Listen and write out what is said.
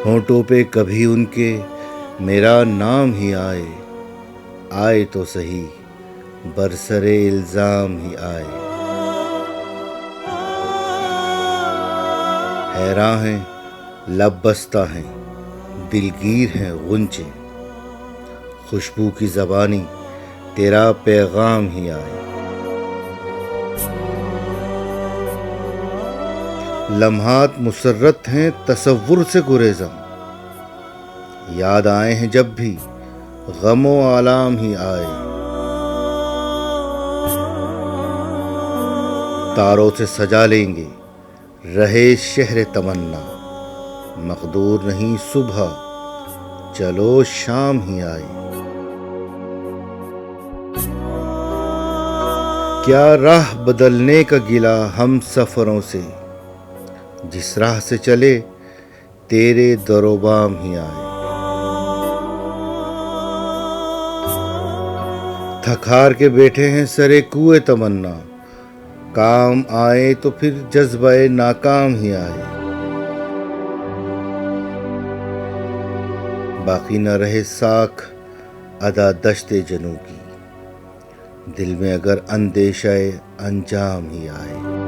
ہونٹوں پہ کبھی ان کے میرا نام ہی آئے، آئے تو صحیح برسرے الزام ہی آئے۔ حیراں ہیں لب بستہ ہیں، دلگیر ہیں غنچے، خوشبو کی زبانی تیرا پیغام ہی آئے۔ لمحات مسرت ہیں تصور سے گریزاں، یاد آئے ہیں جب بھی غم و آلام ہی آئے۔ تاروں سے سجا لیں گے رہے شہر تمنا، مقدور نہیں صبح چلو شام ہی آئے۔ کیا راہ بدلنے کا گلہ ہم سفروں سے، جس راہ سے چلے تیرے در و بام ہی آئے۔ تھک ہار کے بیٹھے ہیں سرے کوئے تمنا، کام آئے تو پھر جذبہ ناکام ہی آئے۔ باقی نہ رہے ساکھ ادا دشت جنوں کی، دل میں اگر اندیشہ انجام ہی آئے۔